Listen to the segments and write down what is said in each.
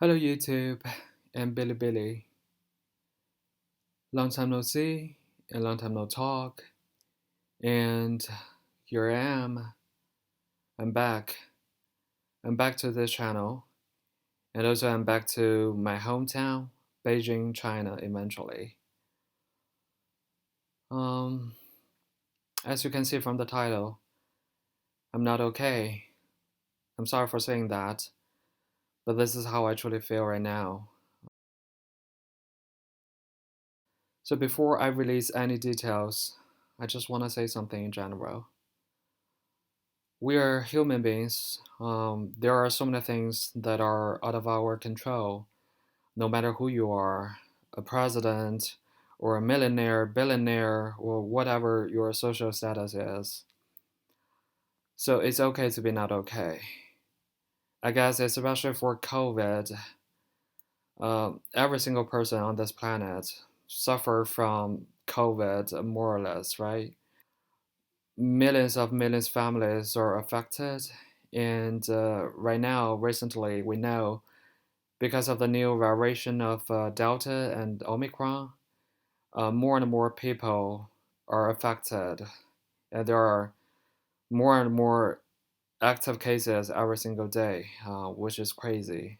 Hello YouTube and Billy. Long time no see and long time no talk. And here I am. I'm back. I'm back to this channel. And also I'm back to my hometown, Beijing, China eventually. Um as you can see from the title, I'm not okay. I'm sorry for saying that, but this is how I truly feel right now. So before I release any details, I just want to say something in general. We are human beings. There are so many things that are out of our control, no matter who you are, a president, or a millionaire, billionaire, or whatever your social status is. So it's okay to be not okay. I guess, especially for COVID, every single person on this planet suffer from COVID more or less, right? Millions of families are affected, and right now, recently, we know because of the new variation of Delta and Omicron, more and more people are affected, and there are more and more active cases every single day, which is crazy.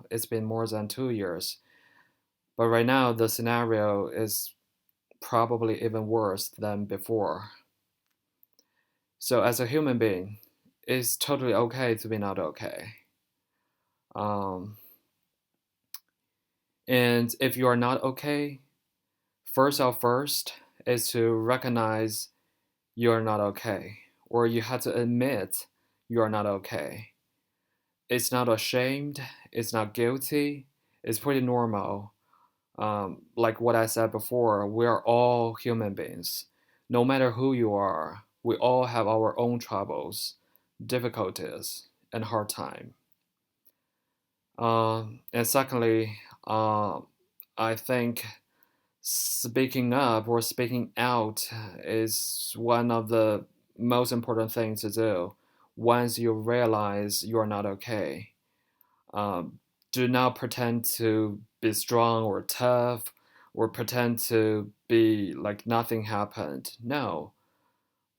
It's been more than 2 years, but right now the scenario is probably even worse than before. So, as a human being, it's totally okay to be not okay. Um, and if you are not okay, first is to recognize you're not okay, or you have to admit you're not okay. It's not ashamed, it's not guilty, it's pretty normal. Like what I said before, we are all human beings. No matter who you are, we all have our own troubles, difficulties, and hard time. And secondly, I think speaking up or speaking out is one of the most important things to do once you realize you're not okay. Um, do not pretend to be strong or tough or pretend to be like nothing happened. No,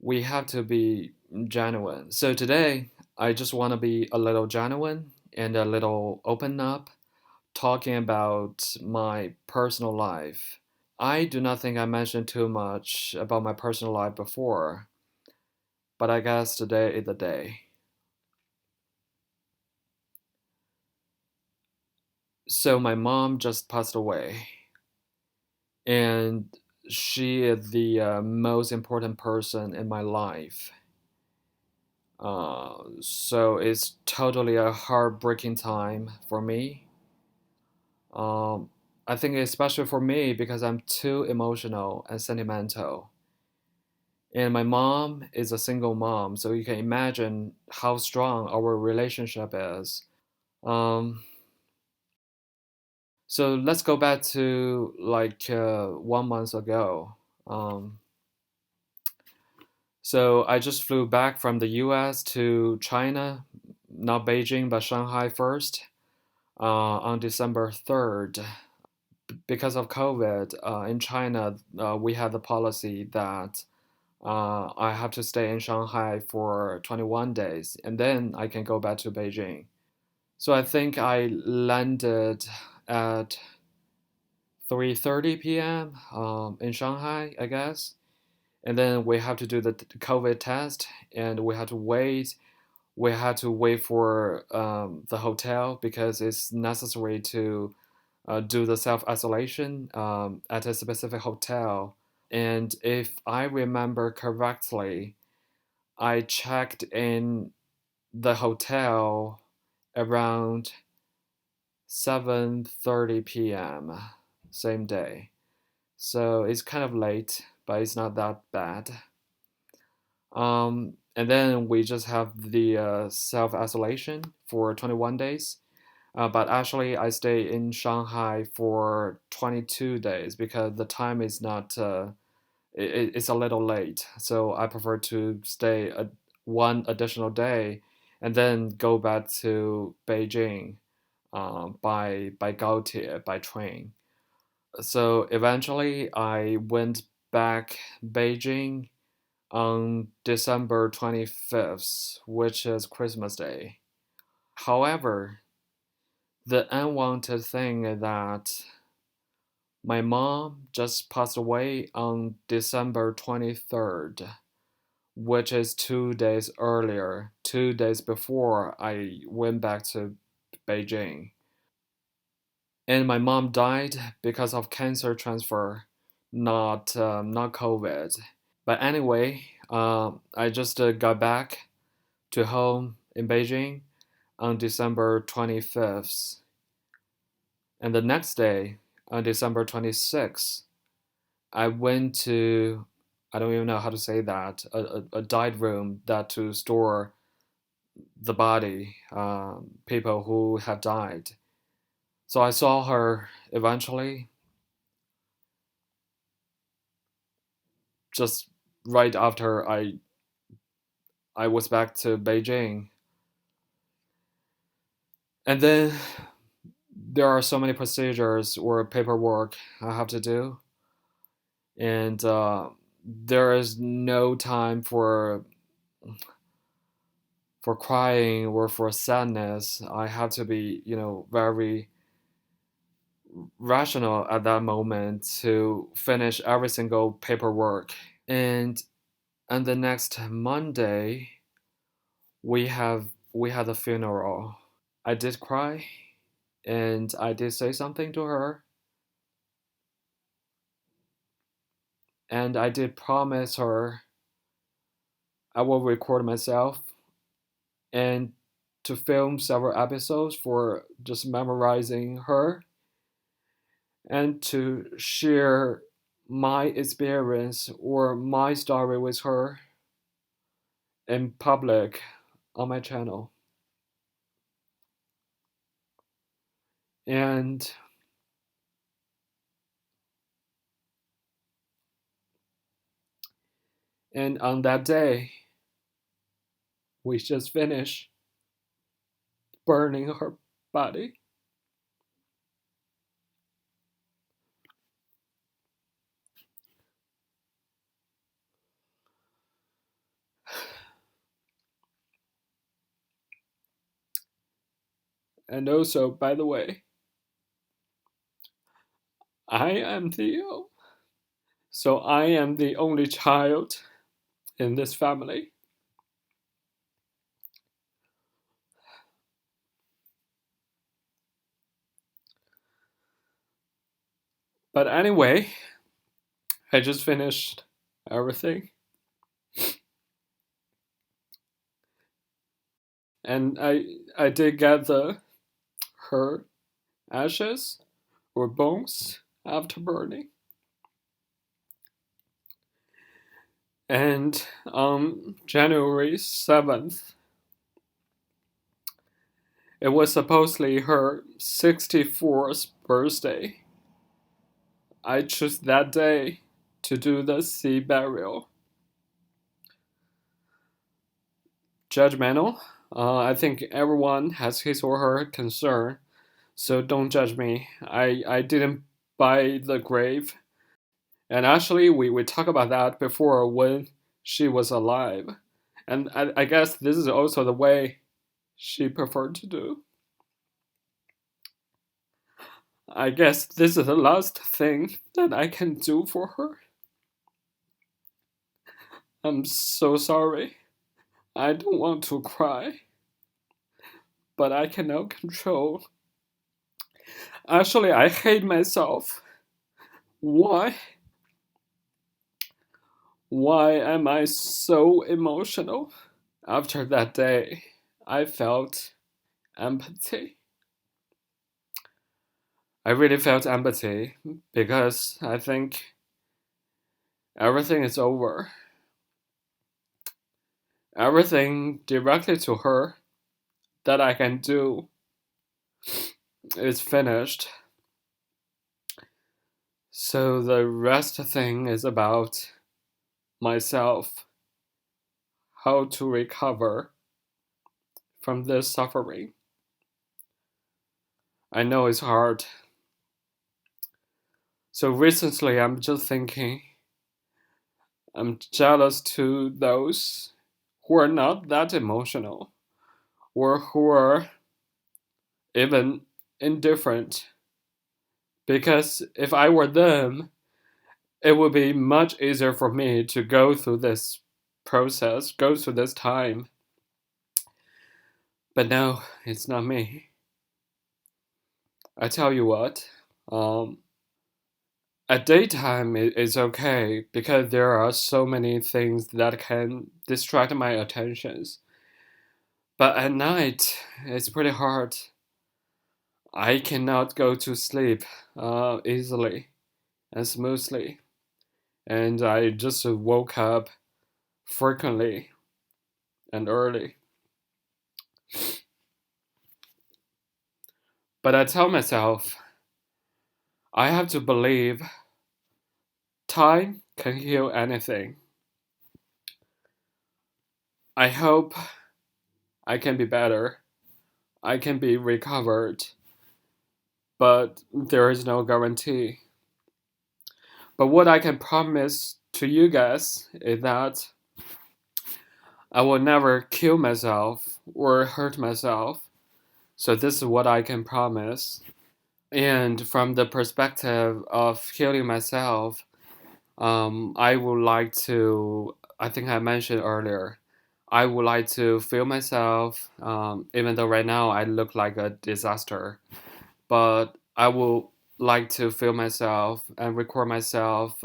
we have to be genuine. So today, I just want to be a little genuine and a little open up, talking about my personal life. I do not think I mentioned too much about my personal life before, but I guess today is the day. So my mom just passed away, and she is the most important person in my life. So it's totally a heartbreaking time for me. Um, I think especially for me because I'm too emotional and sentimental. And my mom is a single mom, so you can imagine how strong our relationship is. Um, so let's go back to like 1 month ago. Um, so I just flew back from the US to China, not Beijing, but Shanghai first, on December 3rd. Because of COVID, in China, we have the policy that I have to stay in Shanghai for 21 days and then I can go back to Beijing. So I think I landed at 3:30 p.m. In Shanghai, I guess. And then we have to do the COVID test and we had to wait. We had to wait for the hotel because it's necessary to do the self isolation at a specific hotel. And if I remember correctly, I checked in the hotel around 7:30 p.m. same day. So it's kind of late, but it's not that bad. And then we just have the self isolation for 21 days. But actually, I stay in Shanghai for 22 days because the time is not, it's a little late. So I prefer to stay one additional day and then go back to Beijing by Gaotie, by train. So eventually, I went back Beijing on December 25th, which is Christmas Day. However, the unwanted thing is that my mom just passed away on December 23rd, which is 2 days earlier, 2 days before I went back to Beijing. And my mom died because of cancer transfer, not COVID. But anyway, I just got back to home in Beijing on December 25th. And the next day, on December 26th, I went to, I don't even know how to say that, a died room that to store the body, people who have died. So I saw her eventually, just right after I was back to Beijing. And then there are so many procedures or paperwork I have to do, and there is no time for crying or for sadness. I have to be, very rational at that moment to finish every single paperwork. And the next Monday, we had a funeral. I did cry, and I did say something to her, and I did promise her I will record myself and to film several episodes for just memorizing her and to share my experience or my story with her in public on my channel. And on that day, we just finished burning her body. And also, by the way, I am Theo. So I am the only child in this family. But anyway, I just finished everything. And I did get her ashes or bones after burning. And on January 7th, it was supposedly her 64th birthday. I chose that day to do the sea burial. Judgmental? I think everyone has his or her concern, so don't judge me. I didn't buy the grave. And actually, we talked about that before when she was alive. And I guess this is also the way she preferred to do. I guess this is the last thing that I can do for her. I'm so sorry. I don't want to cry. But I cannot control. Actually, I hate myself. Why? Why am I so emotional? After that day, I felt empathy. I really felt empathy because I think everything is over. Everything directly to her that I can do is finished. So the rest thing is about myself, how to recover from this suffering. I know it's hard. So recently, I'm just thinking, I'm jealous to those who are not that emotional or who are even indifferent. Because if I were them, it would be much easier for me to go through this process, go through this time. But no, it's not me. I tell you what, um, at daytime it's okay because there are so many things that can distract my attentions. But at night, it's pretty hard. I cannot go to sleep easily and smoothly, and I just woke up frequently and early. But I tell myself I have to believe time can heal anything. I hope I can be better. I can be recovered, but there is no guarantee. But what I can promise to you guys is that I will never kill myself or hurt myself. So, this is what I can promise. And from the perspective of healing myself, I would like to, I think I mentioned earlier, I would like to feel myself, even though right now I look like a disaster, but I would like to feel myself and record myself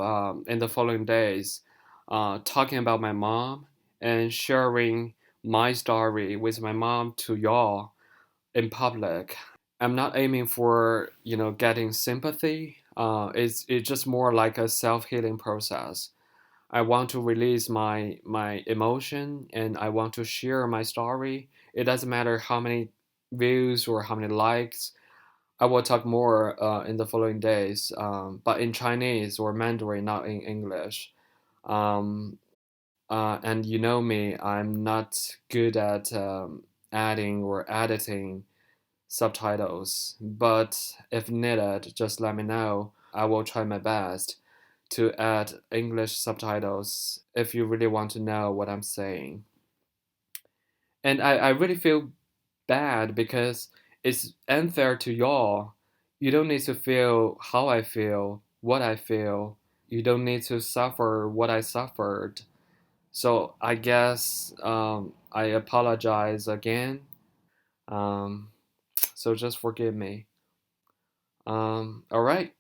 in the following days, talking about my mom and sharing my story with my mom to y'all in public. I'm not aiming for getting sympathy. It's just more like a self healing process. I want to release my emotion and I want to share my story. It doesn't matter how many views or how many likes. I will talk more in the following days, but in Chinese or Mandarin, not in English. Um, and you know me, I'm not good at adding or editing subtitles, but if needed, just let me know. I will try my best to add English subtitles if you really want to know what I'm saying. And I really feel bad because it's unfair to y'all. You don't need to feel how I feel, what I feel. You don't need to suffer what I suffered. So I guess I apologize again. Um, so just forgive me. All right.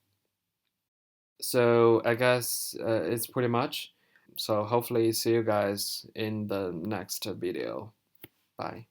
So I guess it's pretty much. So hopefully see you guys in the next video. Bye.